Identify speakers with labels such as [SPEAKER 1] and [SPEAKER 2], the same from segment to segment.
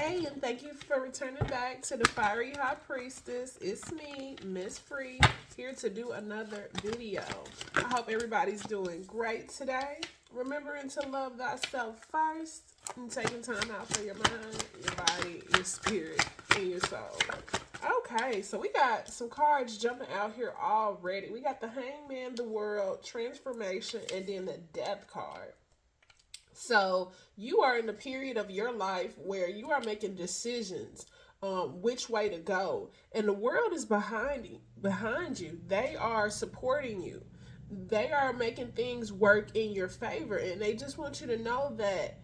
[SPEAKER 1] Hey, and thank you for returning back to the Fiery High Priestess. It's me, Miss Free, here to do another video. I hope everybody's doing great today. Remembering to love thyself first and taking time out for your mind, your body, your spirit, and your soul. Okay, so we got some cards jumping out here already. We got the Hangman, the World, Transformation, and then the Death card. So you are in a period of your life where you are making decisions which way to go, and the world is behind you. They are supporting you. They are making things work in your favor, and they just want you to know that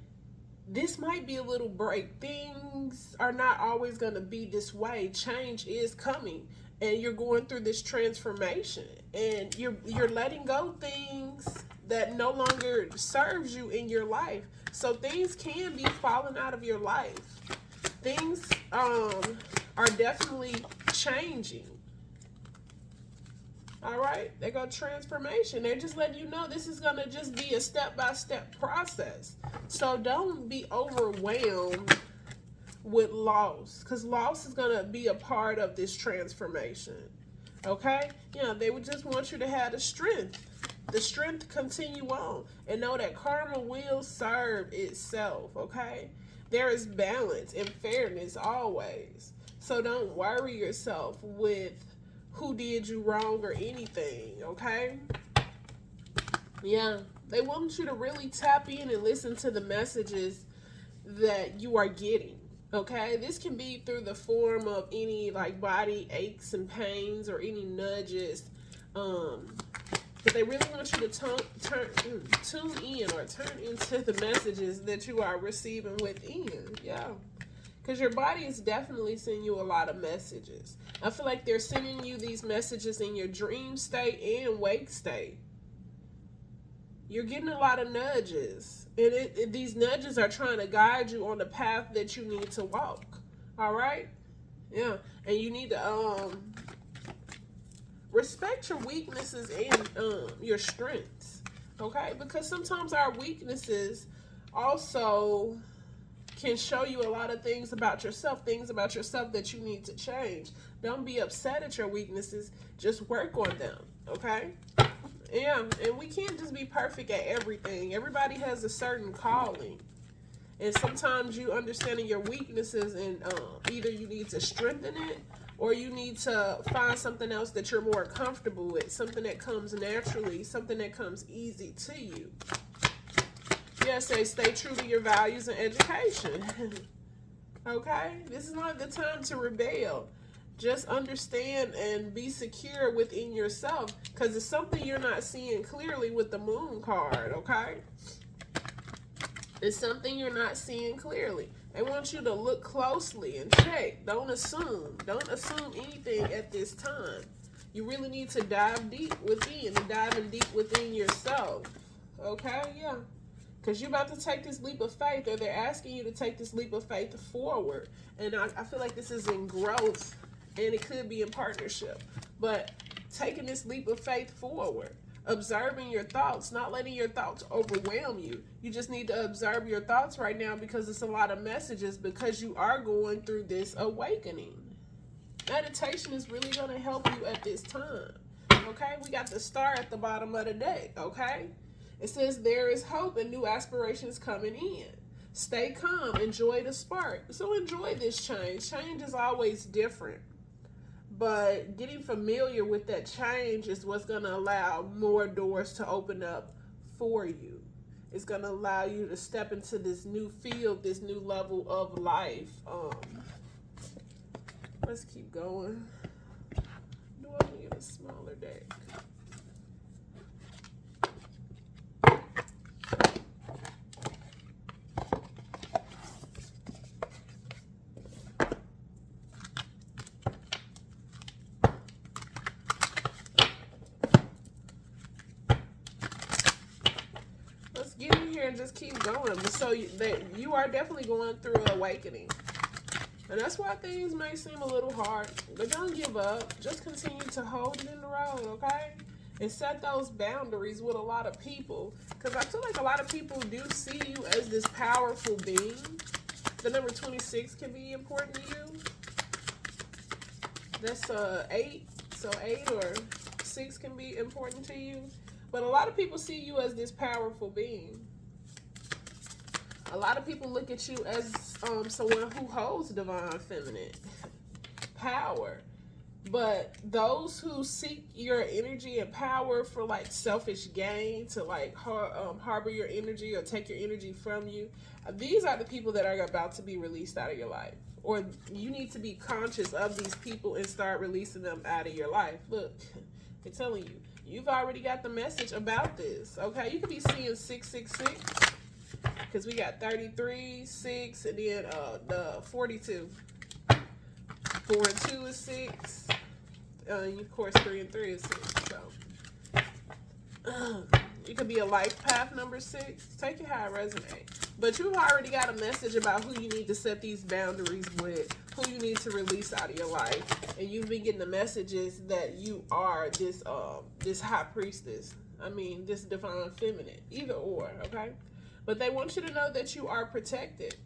[SPEAKER 1] this might be a little break. Things are not always going to be this way. Change is coming, and you're going through this transformation, and you're letting go things that no longer serves you in your life. So things can be falling out of your life. Things are definitely changing. All right, they go transformation. They're just letting you know this is going to just be a step-by-step process. So don't be overwhelmed with loss, because loss is going to be a part of this transformation. Okay? They would just want you to have the strength to continue on and know that karma will serve itself. Okay? There is balance and fairness always. So don't worry yourself with who did you wrong or anything. Okay? They want you to really tap in and listen to the messages that you are getting. Okay, this can be through the form of any body aches and pains or any nudges, but they really want you to tune in or turn into the messages that you are receiving within. Because your body is definitely sending you a lot of messages. I feel like they're sending you these messages in your dream state and wake state. You're getting a lot of nudges, and these nudges are trying to guide you on the path that you need to walk. All right? And you need to respect your weaknesses and your strengths. Okay? Because sometimes our weaknesses also can show you a lot of things about yourself that you need to change. Don't be upset at your weaknesses. Just work on them. Okay? And we can't just be perfect at everything. Everybody has a certain calling. And sometimes you understanding your weaknesses, and either you need to strengthen it or you need to find something else that you're more comfortable with, something that comes naturally, something that comes easy to you. Stay true to your values and education. Okay? This is not the time to rebel. Just understand and be secure within yourself, because it's something you're not seeing clearly with the Moon card, okay? It's something you're not seeing clearly. They want you to look closely and check. Don't assume. Don't assume anything at this time. You really need to dive deep within and diving deep within yourself, okay? Because you're about to take this leap of faith, or they're asking you to take this leap of faith forward. And I feel like this is in growth. And it could be in partnership. But taking this leap of faith forward. Observing your thoughts. Not letting your thoughts overwhelm you. You just need to observe your thoughts right now, because it's a lot of messages, because you are going through this awakening. Meditation is really going to help you at this time. Okay? We got the star at the bottom of the deck. Okay? It says there is hope and new aspirations coming in. Stay calm. Enjoy the spark. So enjoy this change. Change is always different. But getting familiar with that change is what's going to allow more doors to open up for you. It's going to allow you to step into this new field, this new level of life. Let's keep going. Do I need a smaller deck? Get in here and just keep going. So you are definitely going through an awakening, and that's why things may seem a little hard, but don't give up. Just continue to hold it in the road, okay? And set those boundaries with a lot of people, because I feel like a lot of people do see you as this powerful being, The number 26 can be important to you. That's 8. So 8 or 6 can be important to you. But a lot of people see you as this powerful being. A lot of people look at you as someone who holds divine feminine power. But those who seek your energy and power for like selfish gain, to like harbor your energy or take your energy from you, these are the people that are about to be released out of your life. Or you need to be conscious of these people and start releasing them out of your life. Look, I'm telling you, you've already got the message about this. Okay, you could be seeing 666 because we got 33, 6, and then the 42. 4 and 2 is 6. Of course, 3 and 3 is 6. So it could be a life path number 6. Take it how it resonates. But you've already got a message about who you need to set these boundaries with, who you need to release out of your life, and you've been getting the messages that you are this high priestess. I mean, this divine feminine, either or. Okay, but they want you to know that you are protected.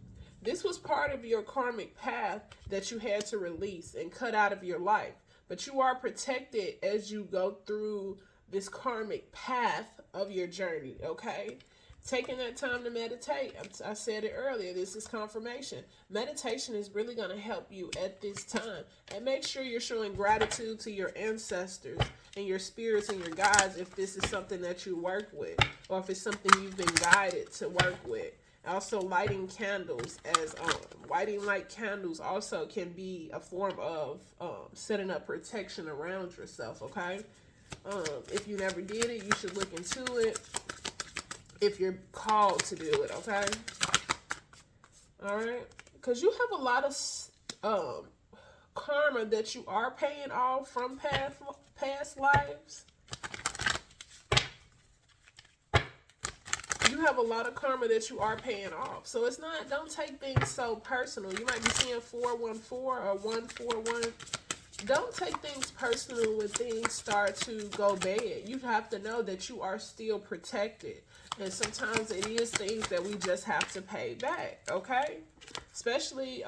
[SPEAKER 1] This was part of your karmic path that you had to release and cut out of your life. But you are protected as you go through this karmic path of your journey, okay? Taking that time to meditate. I said it earlier. This is confirmation. Meditation is really going to help you at this time. And make sure you're showing gratitude to your ancestors and your spirits and your guides if this is something that you work with, or if it's something you've been guided to work with. Also, lighting candles, as lighting light candles also can be a form of setting up protection around yourself, okay? If you never did it, you should look into it if you're called to do it, okay? All right? Because you have a lot of karma that you are paying off from past lives. You have a lot of karma that you are paying off. So it's not, don't take things so personal. You might be seeing 414 or 141. Don't take things personal when things start to go bad. You have to know that you are still protected. And sometimes it is things that we just have to pay back, okay? Especially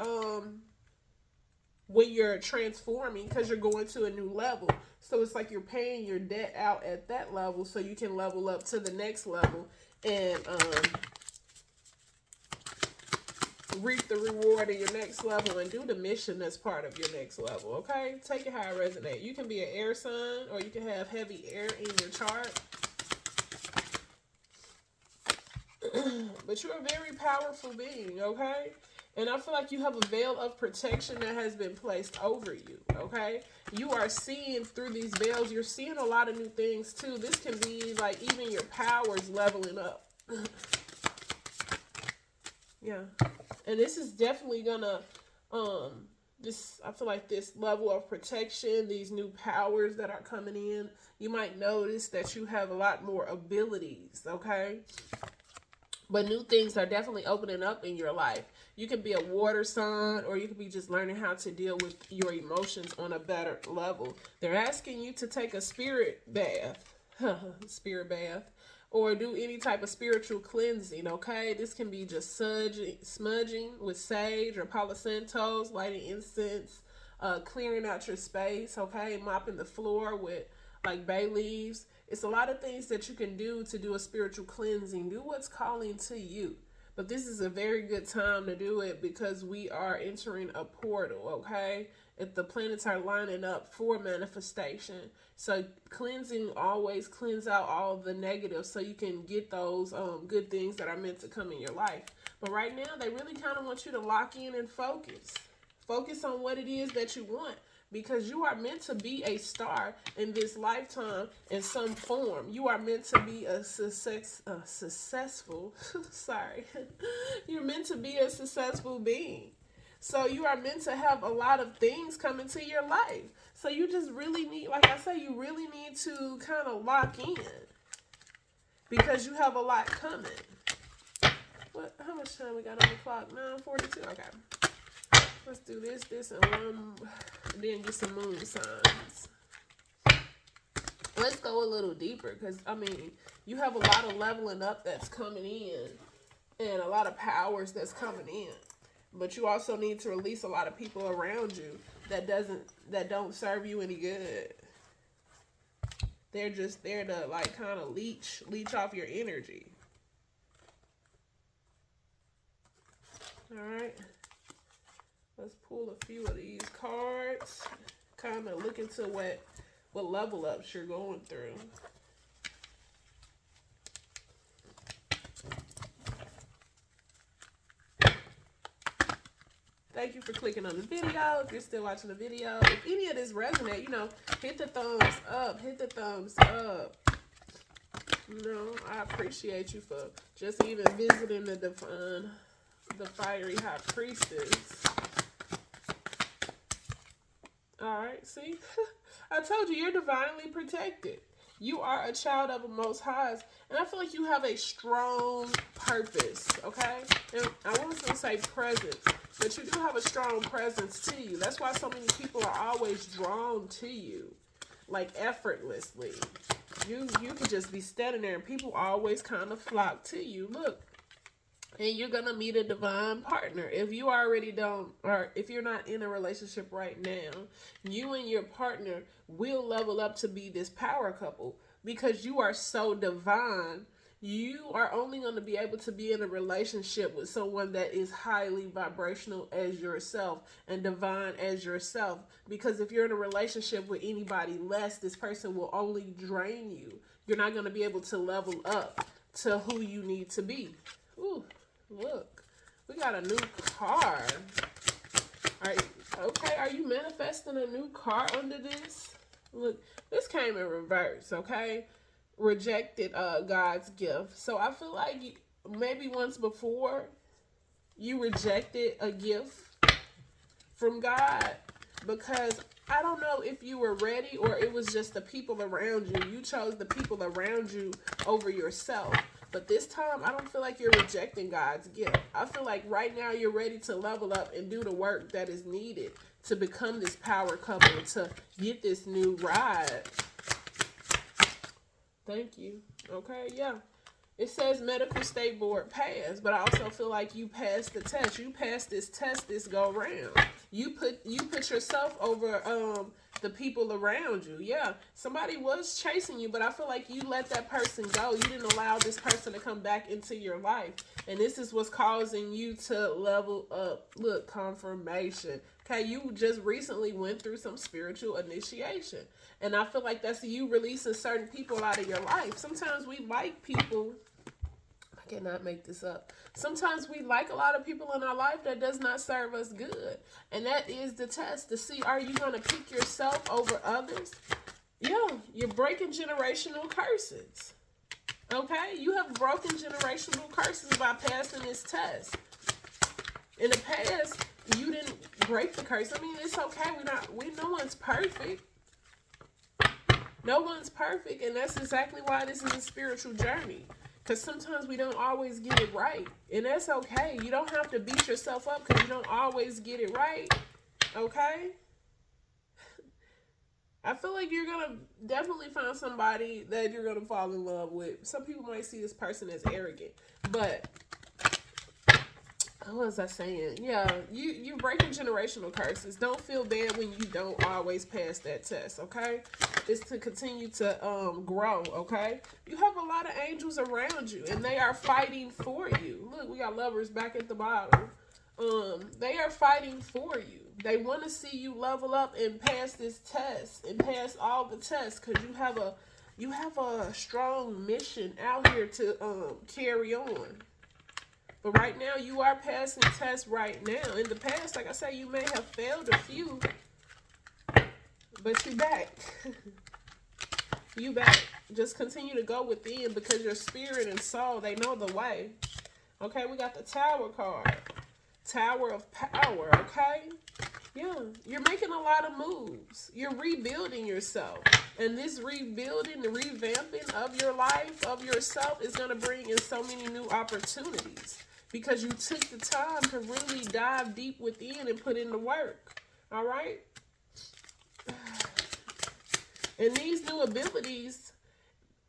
[SPEAKER 1] when you're transforming, because you're going to a new level. So it's like you're paying your debt out at that level so you can level up to the next level and reap the reward of your next level and do the mission that's part of your next level, okay? Take it how it resonates. You can be an air sign, or you can have heavy air in your chart. But you're a very powerful being, okay? And I feel like you have a veil of protection that has been placed over you, okay? You are seeing through these veils. You're seeing a lot of new things, too. This can be, like, even your powers leveling up. Yeah. And this is definitely gonna, I feel like this level of protection, these new powers that are coming in, you might notice that you have a lot more abilities, okay? But new things are definitely opening up in your life. You can be a water sign, or you could be just learning how to deal with your emotions on a better level. They're asking you to take a spirit bath, or do any type of spiritual cleansing, okay? This can be just smudging with sage or Palo Santos, lighting incense, clearing out your space, okay? Mopping the floor with like bay leaves. It's a lot of things that you can do to do a spiritual cleansing. Do what's calling to you. But this is a very good time to do it because we are entering a portal, okay? If the planets are lining up for manifestation. So cleansing, always cleanse out all the negatives so you can get those good things that are meant to come in your life. But right now, they really kind of want you to lock in and focus. Focus on what it is that you want. Because you are meant to be a star in this lifetime in some form. You are meant to be a successful, sorry. You're meant to be a successful being. So you are meant to have a lot of things come into your life. So you just really need, like I say, you really need to kind of lock in. Because you have a lot coming. How much time we got on the clock? 9:42, okay. Let's do this, and then get some moon signs. Let's go a little deeper because, I mean, you have a lot of leveling up that's coming in and a lot of powers that's coming in. But you also need to release a lot of people around you that don't serve you any good. They're just there to like kind of leech off your energy. All right. Let's pull a few of these cards. Kind of look into what level ups you're going through. Thank you for clicking on the video. If you're still watching the video, if any of this resonates, hit the thumbs up. Hit the thumbs up. I appreciate you for just even visiting the Fiery High Priestess. All right, see? I told you, you're divinely protected. You are a child of the Most High, and I feel like you have a strong purpose, okay? And I wasn't going to say presence, but you do have a strong presence to you. That's why so many people are always drawn to you, like effortlessly. You could just be standing there, and people always kind of flock to you. Look, and you're going to meet a divine partner. If you already don't, or if you're not in a relationship right now, you and your partner will level up to be this power couple because you are so divine. You are only going to be able to be in a relationship with someone that is highly vibrational as yourself and divine as yourself. Because if you're in a relationship with anybody less, this person will only drain you. You're not going to be able to level up to who you need to be. Ooh. Look, we got a new car. Are you manifesting a new car under this? Look, this came in reverse, okay? Rejected God's gift. So I feel like maybe once before you rejected a gift from God because I don't know if you were ready or it was just the people around you. You chose the people around you over yourself. But this time, I don't feel like you're rejecting God's gift. I feel like right now you're ready to level up and do the work that is needed to become this power couple, to get this new ride. Thank you. Okay, yeah. It says medical state board passed, but I also feel like you passed the test. You passed this test this go round. You put yourself over the people around you. Yeah, somebody was chasing you, but I feel like you let that person go. You didn't allow this person to come back into your life. And this is what's causing you to level up. Look, confirmation. Okay, you just recently went through some spiritual initiation. And I feel like that's you releasing certain people out of your life. Sometimes we like people. I cannot make this up. Sometimes we like a lot of people in our life that does not serve us good. And that is the test to see, are you going to pick yourself over others? Yeah, you're breaking generational curses. Okay? You have broken generational curses by passing this test. In the past, you didn't break the curse. I mean, it's okay. No one's perfect. No one's perfect, and that's exactly why this is a spiritual journey. Because sometimes we don't always get it right. And that's okay. You don't have to beat yourself up because you don't always get it right. Okay? I feel like you're going to definitely find somebody that you're going to fall in love with. Some people might see this person as arrogant. But what was I saying? Yeah, you're breaking generational curses. Don't feel bad when you don't always pass that test, okay? It's to continue to grow, okay? You have a lot of angels around you, and they are fighting for you. Look, we got lovers back at the bottom. They are fighting for you. They want to see you level up and pass this test and pass all the tests because you have a strong mission out here to carry on. But right now, you are passing tests right now. In the past, like I said, you may have failed a few, but you back. You back. Just continue to go within because your spirit and soul, they know the way. Okay, we got the Tower card. Tower of Power, okay? Yeah, you're making a lot of moves. You're rebuilding yourself. And this rebuilding, the revamping of your life, of yourself, is going to bring in so many new opportunities. Because you took the time to really dive deep within and put in the work. All right? And these new abilities,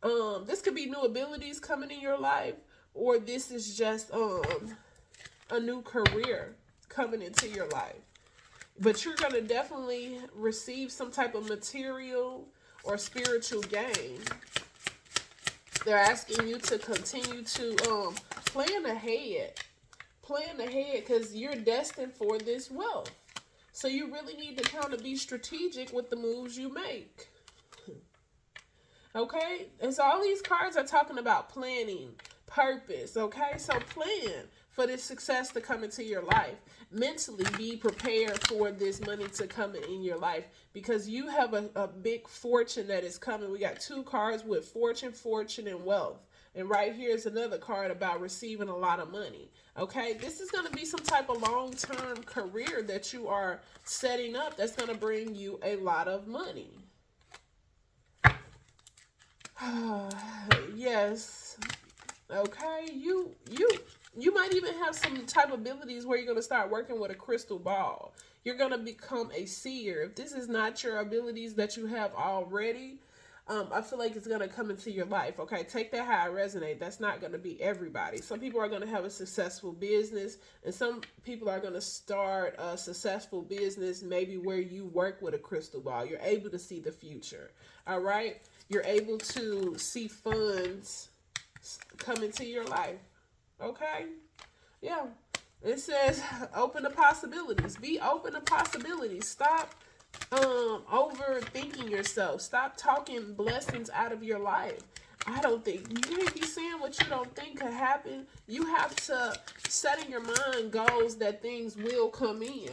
[SPEAKER 1] this could be new abilities coming in your life, or this is just a new career. coming into your life. But you're going to definitely receive some type of material or spiritual gain. They're asking you to continue to plan ahead. Plan ahead, because you're destined for this wealth. So you really need to kind of be strategic with the moves you make. Okay? And so all these cards are talking about planning, purpose. Okay? So plan for this success to come into your life. Mentally be prepared for this money to come in your life, because you have a big fortune that is coming. We got 2 cards with fortune, fortune, and wealth. And right here is another card about receiving a lot of money. Okay, this is going to be some type of long-term career that you are setting up that's going to bring you a lot of money. Yes. Okay, you might even have some type of abilities where you're going to start working with a crystal ball. You're going to become a seer. If this is not your abilities that you have already, I feel like it's going to come into your life. Okay, take that how it resonates. That's not going to be everybody. Some people are going to have a successful business, and some people are going to start a successful business maybe where you work with a crystal ball. You're able to see the future. All right, you're able to see funds come into your life. Okay, yeah. It says open to possibilities. Be open to possibilities. Stop overthinking yourself. Stop talking blessings out of your life. I don't think, you can't be saying what you don't think could happen. You have to set in your mind goals that things will come in.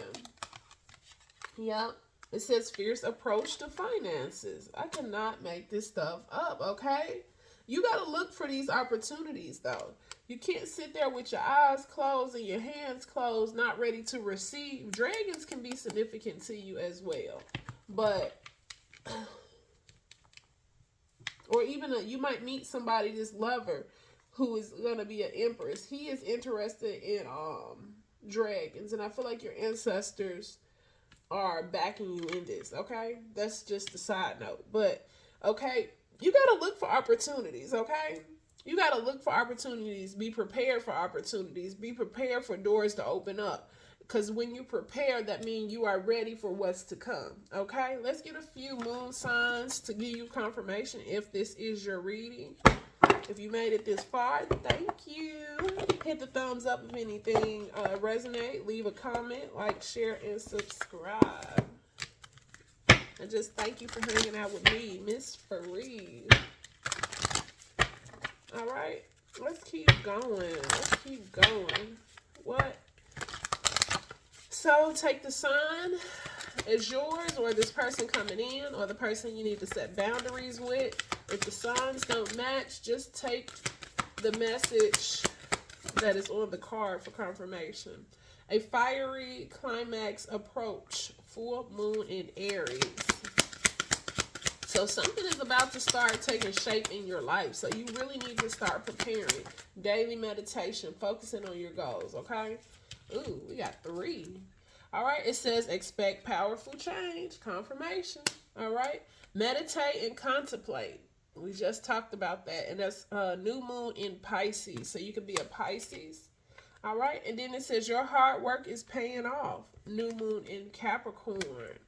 [SPEAKER 1] Yep. It says fierce approach to finances. I cannot make this stuff up, okay? You got to look for these opportunities, though. You can't sit there with your eyes closed and your hands closed, not ready to receive. Dragons can be significant to you as well. But, or even you might meet somebody, this lover, who is going to be an empress. He is interested in dragons. And I feel like your ancestors are backing you in this, okay? That's just a side note. But, okay, you got to look for opportunities, okay? You got to look for opportunities. Be prepared for opportunities. Be prepared for doors to open up. Because when you prepare, that means you are ready for what's to come. Okay? Let's get a few moon signs to give you confirmation if this is your reading. If you made it this far, thank you. Hit the thumbs up if anything resonate. Leave a comment, like, share, and subscribe. And just thank you for hanging out with me, Miss Fareed. All right, let's keep going. Let's keep going. What? So take the sign as yours, or this person coming in, or the person you need to set boundaries with. If the signs don't match, just take the message that is on the card for confirmation. A fiery climax approach. Full moon in Aries. So something is about to start taking shape in your life. So you really need to start preparing. Daily meditation, focusing on your goals, okay? Ooh, we got 3. All right, it says expect powerful change, confirmation. All right, meditate and contemplate. We just talked about that. And that's new moon in Pisces. So you could be a Pisces. All right, and then it says your hard work is paying off. New moon in Capricorn.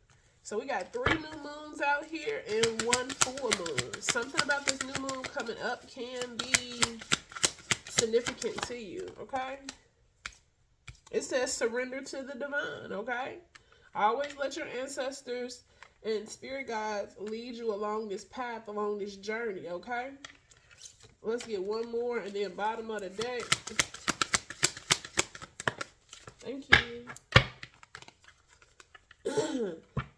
[SPEAKER 1] So we got 3 new moons out here and 1 full moon. Something about this new moon coming up can be significant to you, okay? It says surrender to the divine, okay? Always let your ancestors and spirit guides lead you along this path, along this journey, okay? Let's get 1 more, and then bottom of the deck. Thank you.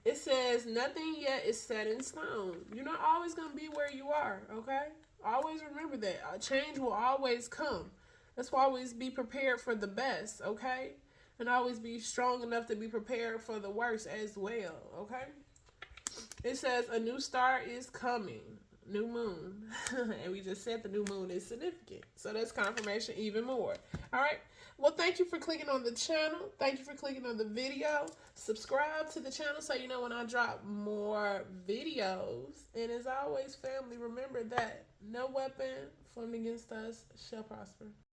[SPEAKER 1] It says, nothing yet is set in stone. You're not always going to be where you are, okay? Always remember that. A change will always come. That's why always be prepared for the best, okay? And always be strong enough to be prepared for the worst as well, okay? It says, a new start is coming. New moon. And we just said the new moon is significant. So that's confirmation even more. All right. Well, thank you for clicking on the channel. Thank you for clicking on the video. Subscribe to the channel so you know when I drop more videos. And as always, family, remember that no weapon formed against us shall prosper.